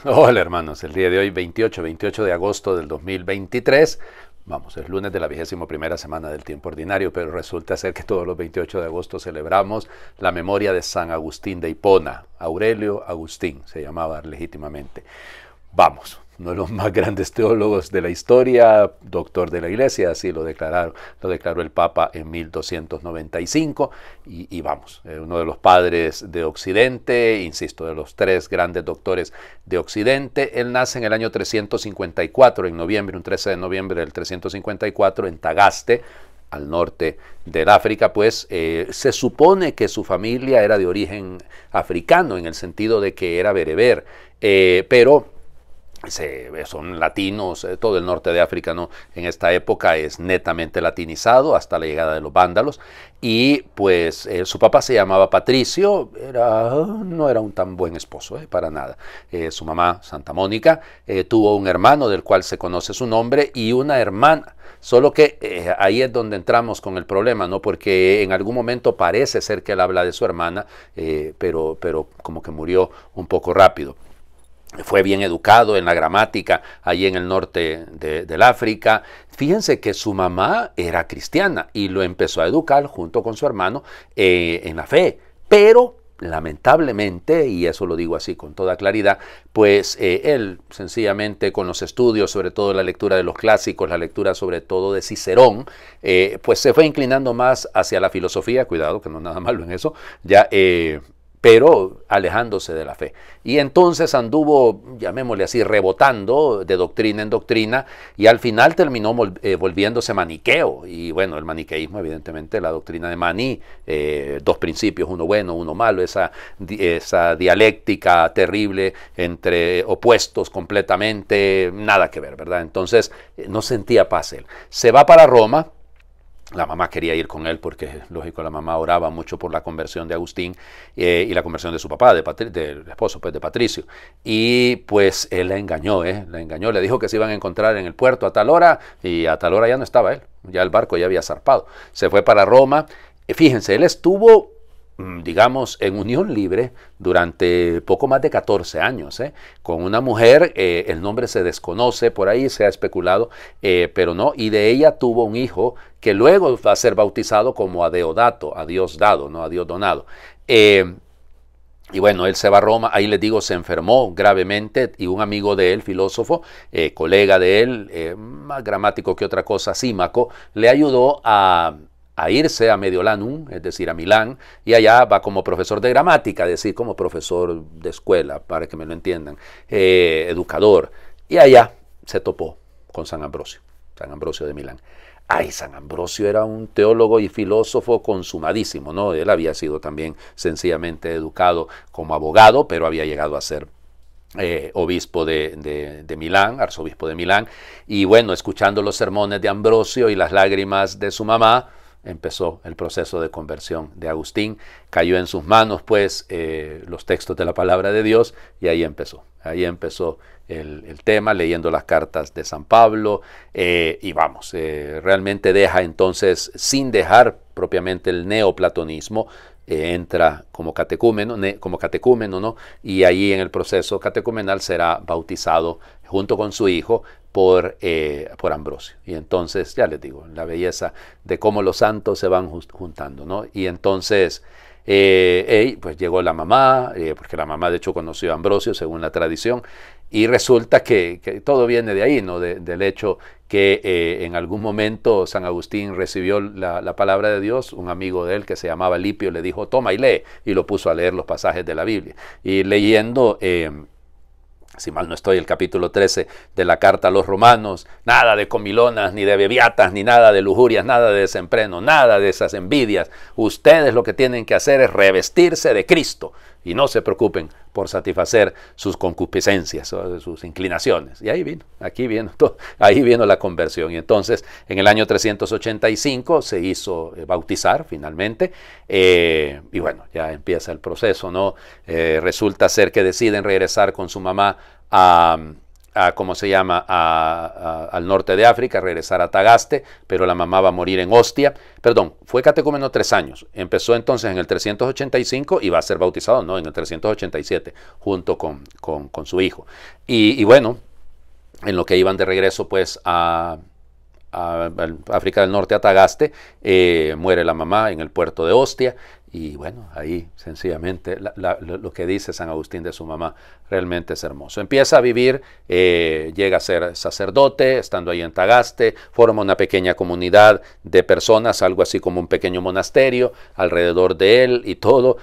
Hola hermanos, el día de hoy 28 de agosto del 2023, vamos, es lunes de la 21ª semana del tiempo ordinario, pero resulta ser que todos los 28 de agosto celebramos la memoria de San Agustín de Hipona. Aurelio Agustín se llamaba legítimamente. Vamos, uno de los más grandes teólogos de la historia, doctor de la Iglesia, así lo declaró el Papa en 1295, y vamos, uno de los padres de Occidente, insisto, de los tres grandes doctores de Occidente. Él nace en el año 354, en noviembre, un 13 de noviembre del 354, en Tagaste, al norte del África. Pues se supone que su familia era de origen africano, en el sentido de que era bereber, pero son latinos. Todo el norte de África, ¿no?, en esta época es netamente latinizado hasta la llegada de los vándalos. Y pues su papá se llamaba Patricio, no era un tan buen esposo, para nada. Su mamá, Santa Mónica, tuvo un hermano del cual se conoce su nombre y una hermana. Solo que ahí es donde entramos con el problema, ¿no? Porque en algún momento parece ser que él habla de su hermana, pero como que murió un poco rápido. Fue bien educado en la gramática allí en el norte del África. Fíjense que su mamá era cristiana y lo empezó a educar junto con su hermano en la fe. Pero lamentablemente, y eso lo digo así con toda claridad, pues él sencillamente con los estudios, sobre todo la lectura de los clásicos, la lectura sobre todo de Cicerón, pues se fue inclinando más hacia la filosofía. Cuidado, que no es nada malo en eso, ya, pero alejándose de la fe. Y entonces anduvo, llamémosle así, rebotando de doctrina en doctrina, y al final terminó volviéndose maniqueo. Y bueno, el maniqueísmo, evidentemente, la doctrina de Maní, dos principios, uno bueno, uno malo, esa dialéctica terrible entre opuestos completamente, nada que ver, ¿verdad? Entonces no sentía paz él. Se va para Roma. La mamá quería ir con él porque, lógico, la mamá oraba mucho por la conversión de Agustín y la conversión de su papá, del esposo, pues, de Patricio. Y pues él la engañó, le dijo que se iban a encontrar en el puerto a tal hora, y a tal hora ya no estaba él, ya el barco ya había zarpado. Se fue para Roma. Fíjense, él estuvo, digamos, en unión libre durante poco más de 14 años, con una mujer. El nombre se desconoce, por ahí se ha especulado, pero no, y de ella tuvo un hijo que luego va a ser bautizado como a Deodato, a Dios dado, no a Dios donado. Y bueno, él se va a Roma. Ahí les digo, se enfermó gravemente, y un amigo de él, filósofo, colega de él, más gramático que otra cosa, Símaco, le ayudó a irse a Mediolanum, es decir, a Milán, y allá va como profesor de gramática, es decir, como profesor de escuela, para que me lo entiendan, educador. Y allá se topó con San Ambrosio de Milán. Ay, San Ambrosio era un teólogo y filósofo consumadísimo, ¿no? Él había sido también sencillamente educado como abogado, pero había llegado a ser obispo de Milán, arzobispo de Milán. Y bueno, escuchando los sermones de Ambrosio y las lágrimas de su mamá, empezó el proceso de conversión de Agustín. Cayó en sus manos, pues, los textos de la palabra de Dios, y ahí empezó el tema, leyendo las cartas de San Pablo, y vamos, realmente deja entonces, sin dejar propiamente el neoplatonismo, entra como catecúmeno, ¿no? Y ahí en el proceso catecumenal será bautizado junto con su hijo por Ambrosio. Y entonces, ya les digo, la belleza de cómo los santos se van juntando, ¿no? Y entonces, pues llegó la mamá, porque la mamá de hecho conoció a Ambrosio, según la tradición, y resulta que todo viene de ahí, ¿no? Del hecho que en algún momento San Agustín recibió la palabra de Dios. Un amigo de él que se llamaba Lipio le dijo: toma y lee, y lo puso a leer los pasajes de la Biblia. Y leyendo, si mal no estoy, el capítulo 13 de la carta a los romanos, nada de comilonas, ni de bebiatas, ni nada de lujurias, nada de desenfreno, nada de esas envidias. Ustedes lo que tienen que hacer es revestirse de Cristo, y no se preocupen por satisfacer sus concupiscencias, sus inclinaciones. Y ahí vino la conversión. Y entonces, en el año 385 se hizo bautizar finalmente, y bueno, ya empieza el proceso, ¿no? Resulta ser que deciden regresar con su mamá a ¿cómo se llama?, al norte de África, regresar a Tagaste, pero la mamá va a morir en Ostia. Perdón, fue catecúmeno 3 años. Empezó entonces en el 385 y va a ser bautizado, no, en el 387, junto con su hijo. Y bueno, en lo que iban de regreso pues a África del Norte, a Tagaste, muere la mamá en el puerto de Ostia. Y bueno, ahí sencillamente lo que dice San Agustín de su mamá realmente es hermoso. Empieza a vivir, llega a ser sacerdote, estando ahí en Tagaste, forma una pequeña comunidad de personas, algo así como un pequeño monasterio alrededor de él y todo.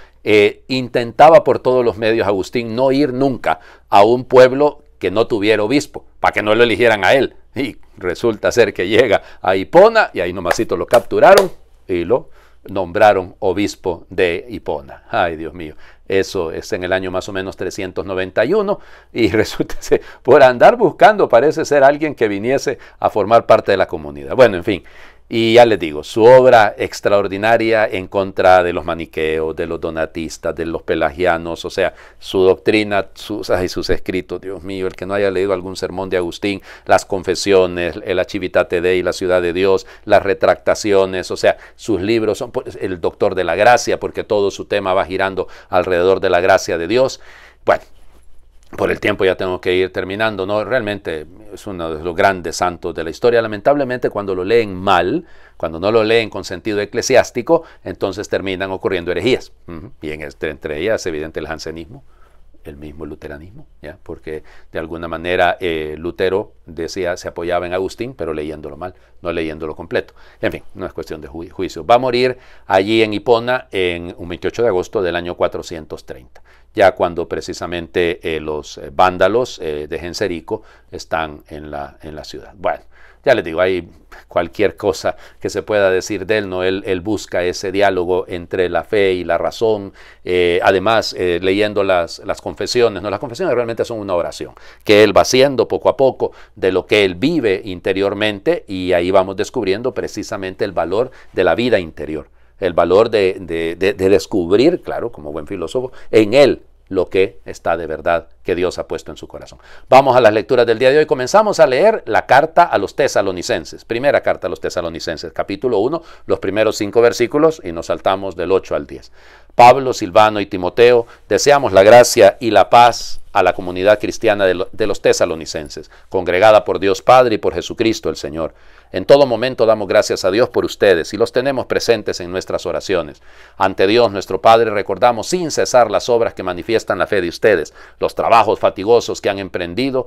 Intentaba por todos los medios Agustín no ir nunca a un pueblo que no tuviera obispo, para que no lo eligieran a él. Y resulta ser que llega a Hipona y ahí nomasito lo capturaron y lo nombraron obispo de Hipona. Ay, Dios mío, eso es en el año más o menos 391 y resulta ser, por andar buscando parece ser alguien que viniese a formar parte de la comunidad. Bueno, en fin, y ya les digo, su obra extraordinaria en contra de los maniqueos, de los donatistas, de los pelagianos, o sea, su doctrina, sus escritos, Dios mío, el que no haya leído algún sermón de Agustín, las confesiones, el Civitate Dei, la ciudad de Dios, las retractaciones, o sea, sus libros son el Doctor de la Gracia, porque todo su tema va girando alrededor de la gracia de Dios. Bueno, por el tiempo ya tengo que ir terminando, ¿no? Realmente es uno de los grandes santos de la historia. Lamentablemente cuando lo leen mal, cuando no lo leen con sentido eclesiástico, entonces terminan ocurriendo herejías. Y entre ellas es evidente el jansenismo, el mismo luteranismo, ¿ya? Porque de alguna manera Lutero decía, se apoyaba en Agustín, pero leyéndolo mal, no leyéndolo completo. En fin, no es cuestión de juicio. Va a morir allí en Hipona en un 28 de agosto del año 430. Ya cuando precisamente los vándalos de Genserico están en la ciudad. Bueno, ya les digo, hay cualquier cosa que se pueda decir de él, ¿no? Él busca ese diálogo entre la fe y la razón, además leyendo las confesiones, ¿no? Las confesiones realmente son una oración que él va haciendo poco a poco de lo que él vive interiormente y ahí vamos descubriendo precisamente el valor de la vida interior. El valor de descubrir, claro, como buen filósofo, en él lo que está de verdad que Dios ha puesto en su corazón. Vamos a las lecturas del día de hoy. Comenzamos a leer la carta a los tesalonicenses. Primera carta a los tesalonicenses, capítulo 1, los primeros 5 versículos y nos saltamos del 8 al 10. Pablo, Silvano y Timoteo, deseamos la gracia y la paz a la comunidad cristiana de los tesalonicenses, congregada por Dios Padre y por Jesucristo el Señor. En todo momento damos gracias a Dios por ustedes y los tenemos presentes en nuestras oraciones. Ante Dios nuestro Padre recordamos sin cesar las obras que manifiestan la fe de ustedes, los trabajos fatigosos que ha emprendido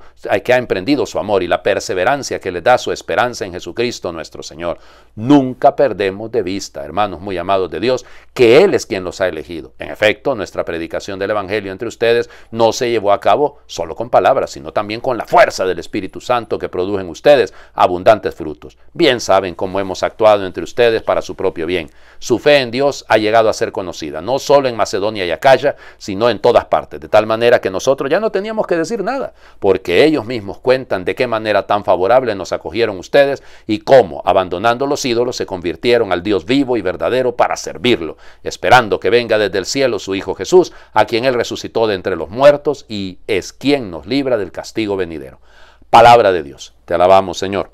su amor y la perseverancia que les da su esperanza en Jesucristo nuestro Señor. Nunca perdemos de vista, hermanos muy amados de Dios, que Él es quien los ha elegido. En efecto, nuestra predicación del Evangelio entre ustedes no se llevó a cabo solo con palabras, sino también con la fuerza del Espíritu Santo que produjo en ustedes abundantes frutos. Bien saben cómo hemos actuado entre ustedes para su propio bien. Su fe en Dios ha llegado a ser conocida, no solo en Macedonia y Acaya, sino en todas partes, de tal manera que nosotros ya no teníamos que decir nada, porque ellos mismos cuentan de qué manera tan favorable nos acogieron ustedes y cómo, abandonando los ídolos, se convirtieron al Dios vivo y verdadero para servirlo, esperando que venga desde el cielo su Hijo Jesús, a quien Él resucitó de entre los muertos y es quien nos libra del castigo venidero. Palabra de Dios. Te alabamos, Señor.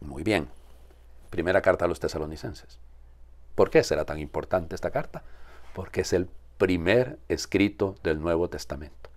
Muy bien. Primera carta a los tesalonicenses. ¿Por qué será tan importante esta carta? Porque es el primer escrito del Nuevo Testamento.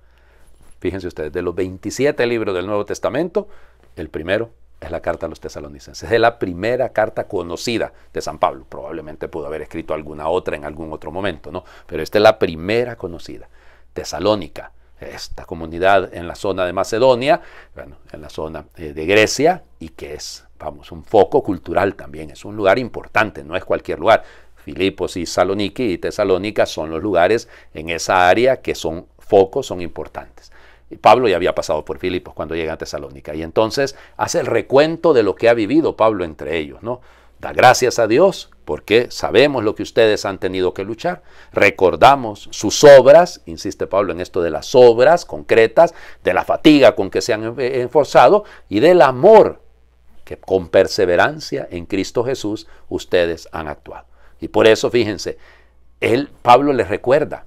Fíjense ustedes, de los 27 libros del Nuevo Testamento, el primero es la carta a los tesalonicenses. Es la primera carta conocida de San Pablo. Probablemente pudo haber escrito alguna otra en algún otro momento, ¿no? Pero esta es la primera conocida. Tesalónica, esta comunidad en la zona de Macedonia, bueno, en la zona de Grecia, y que es, vamos, un foco cultural también, es un lugar importante, no es cualquier lugar. Filipos y Saloniki y Tesalónica son los lugares en esa área que son focos, son importantes. Y Pablo ya había pasado por Filipos cuando llega a Tesalónica, y entonces hace el recuento de lo que ha vivido Pablo entre ellos, ¿no? Da gracias a Dios porque sabemos lo que ustedes han tenido que luchar. Recordamos sus obras, insiste Pablo en esto de las obras concretas, de la fatiga con que se han esforzado y del amor que con perseverancia en Cristo Jesús ustedes han actuado. Y por eso, fíjense, Pablo les recuerda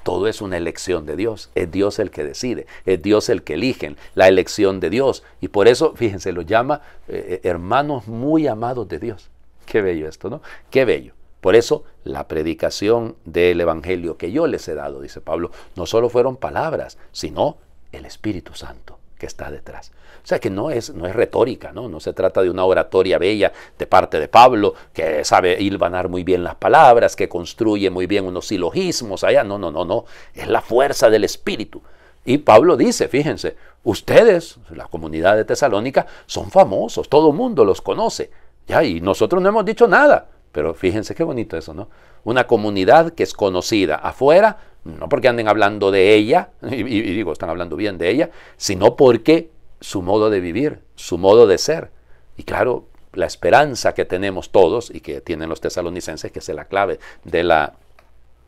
todo es una elección de Dios. Es Dios el que decide, es Dios el que elige, la elección de Dios. Y por eso, fíjense, los llama hermanos muy amados de Dios. Qué bello esto, ¿no? Qué bello. Por eso, la predicación del Evangelio que yo les he dado, dice Pablo, no solo fueron palabras, sino el Espíritu Santo que está detrás. O sea que no es retórica, ¿no? No se trata de una oratoria bella de parte de Pablo, que sabe hilvanar muy bien las palabras, que construye muy bien unos silogismos allá. No, no, no, no. Es la fuerza del Espíritu. Y Pablo dice, fíjense, ustedes, la comunidad de Tesalónica, son famosos, todo el mundo los conoce. Ya, y nosotros no hemos dicho nada. Pero fíjense qué bonito eso, ¿no? Una comunidad que es conocida afuera, no porque anden hablando de ella, y digo, están hablando bien de ella, sino porque su modo de vivir, su modo de ser. Y claro, la esperanza que tenemos todos y que tienen los tesalonicenses, que es la clave de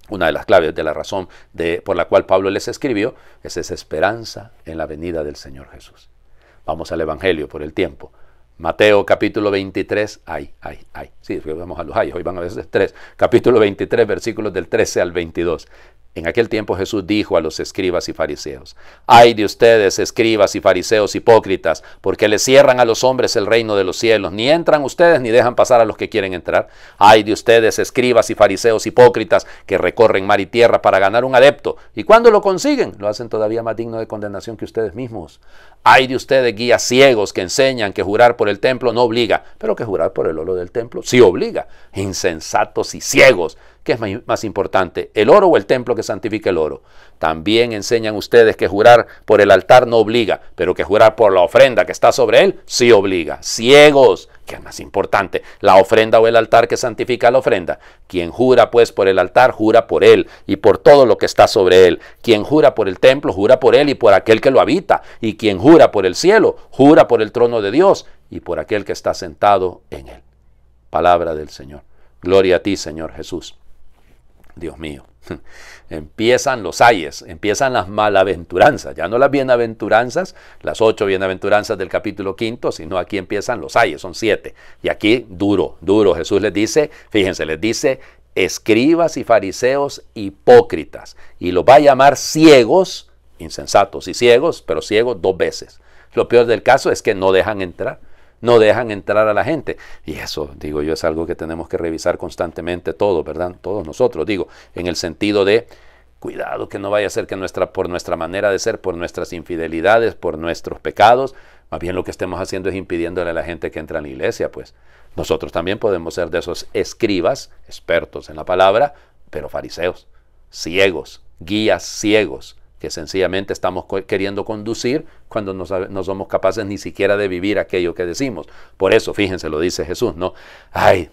una de las claves de la razón por la cual Pablo les escribió, es esa esperanza en la venida del Señor Jesús. Vamos al Evangelio por el tiempo. Mateo capítulo 23, sí, vamos a los hoy van a veces 3, capítulo 23, versículos del 13 al 22. En aquel tiempo Jesús dijo a los escribas y fariseos: ay de ustedes, escribas y fariseos hipócritas, porque les cierran a los hombres el reino de los cielos, ni entran ustedes ni dejan pasar a los que quieren entrar. Ay de ustedes, escribas y fariseos hipócritas, que recorren mar y tierra para ganar un adepto, y cuando lo consiguen, lo hacen todavía más digno de condenación que ustedes mismos. Ay de ustedes, guías ciegos, que enseñan que jurar por el templo no obliga, pero que jurar por el oro del templo sí obliga. Insensatos y ciegos. ¿Qué es más importante, el oro o el templo que santifica el oro? También enseñan ustedes que jurar por el altar no obliga, pero que jurar por la ofrenda que está sobre él sí obliga. Ciegos. ¿Qué es más importante, la ofrenda o el altar que santifica la ofrenda? Quien jura pues por el altar, jura por él y por todo lo que está sobre él. Quien jura por el templo, jura por él y por aquel que lo habita. Y quien jura por el cielo, jura por el trono de Dios y por aquel que está sentado en él. Palabra del Señor. Gloria a ti, Señor Jesús. Dios mío, empiezan los ayes, empiezan las malaventuranzas, ya no las bienaventuranzas, las 8 bienaventuranzas del capítulo 5, sino aquí empiezan los ayes, son 7. Y aquí duro, Jesús les dice, fíjense, les dice, escribas y fariseos hipócritas, y los va a llamar ciegos, insensatos y ciegos, pero ciegos 2 veces. Lo peor del caso es que no dejan entrar. No dejan entrar a la gente. Y eso, digo yo, es algo que tenemos que revisar constantemente todos, ¿verdad? Todos nosotros, digo, en el sentido de, cuidado que no vaya a ser que por nuestra manera de ser, por nuestras infidelidades, por nuestros pecados, más bien lo que estemos haciendo es impidiéndole a la gente que entre a la iglesia, pues. Nosotros también podemos ser de esos escribas, expertos en la palabra, pero fariseos, ciegos, guías ciegos, que sencillamente estamos queriendo conducir cuando no somos capaces ni siquiera de vivir aquello que decimos. Por eso, fíjense, lo dice Jesús, ¿no? Ay,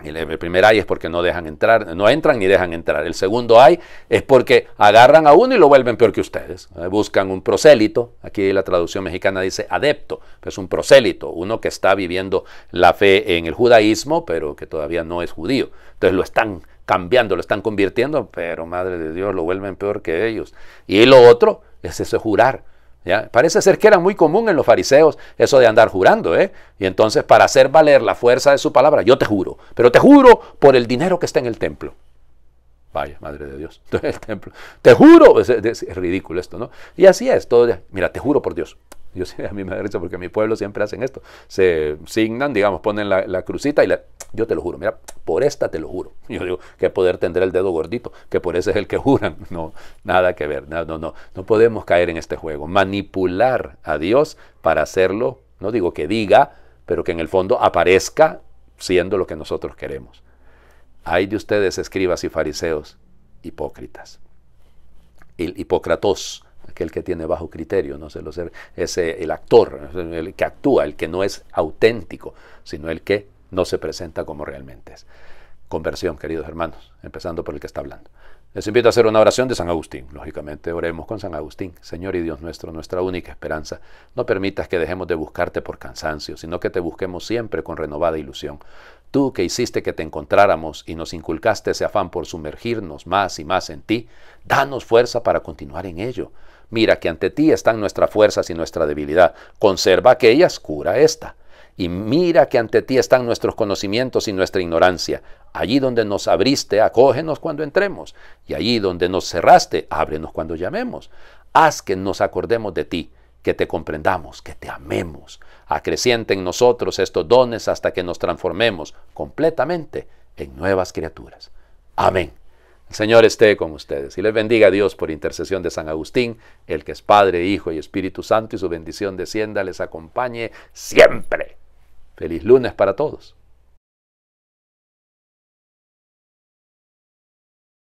el primer ay es porque no dejan entrar, no entran ni dejan entrar. El segundo ay es porque agarran a uno y lo vuelven peor que ustedes. Buscan un prosélito, aquí la traducción mexicana dice adepto, pero es un prosélito, uno que está viviendo la fe en el judaísmo, pero que todavía no es judío. Entonces lo están cambiando, lo están convirtiendo, pero madre de Dios, lo vuelven peor que ellos. Y lo otro es eso, jurar. ¿Ya? Parece ser que era muy común en los fariseos eso de andar jurando, ¿eh? Y entonces para hacer valer la fuerza de su palabra, yo te juro, pero te juro por el dinero que está en el templo. Vaya, madre de Dios, el templo. Te juro, es ridículo esto, ¿no? Y así es, todo, mira, te juro por Dios. Yo sí, a mí me da risa porque en mi pueblo siempre hacen esto. Se signan, digamos, ponen la crucita y yo te lo juro, mira, por esta te lo juro. Yo digo, ¿qué poder tendrá el dedo gordito? Que por ese es el que juran. No, nada que ver, no podemos caer en este juego. Manipular a Dios para hacerlo, no digo que diga, pero que en el fondo aparezca siendo lo que nosotros queremos. Ay de ustedes, escribas y fariseos, hipócritas. El hipócratos, aquel que tiene bajo criterio, no sé, es el actor, el que actúa, el que no es auténtico, sino el que no se presenta como realmente es. Conversión, queridos hermanos, empezando por el que está hablando. Les invito a hacer una oración de San Agustín. Lógicamente, oremos con San Agustín. Señor y Dios nuestro, nuestra única esperanza, no permitas que dejemos de buscarte por cansancio, sino que te busquemos siempre con renovada ilusión. Tú que hiciste que te encontráramos y nos inculcaste ese afán por sumergirnos más y más en ti, danos fuerza para continuar en ello. Mira que ante ti están nuestras fuerzas y nuestra debilidad. Conserva aquellas, cura esta. Y mira que ante ti están nuestros conocimientos y nuestra ignorancia. Allí donde nos abriste, acógenos cuando entremos. Y allí donde nos cerraste, ábrenos cuando llamemos. Haz que nos acordemos de ti, que te comprendamos, que te amemos. Acreciente en nosotros estos dones hasta que nos transformemos completamente en nuevas criaturas. Amén. El Señor esté con ustedes y les bendiga a Dios por intercesión de San Agustín, el que es Padre, Hijo y Espíritu Santo, y su bendición descienda, les acompañe siempre. Feliz lunes para todos.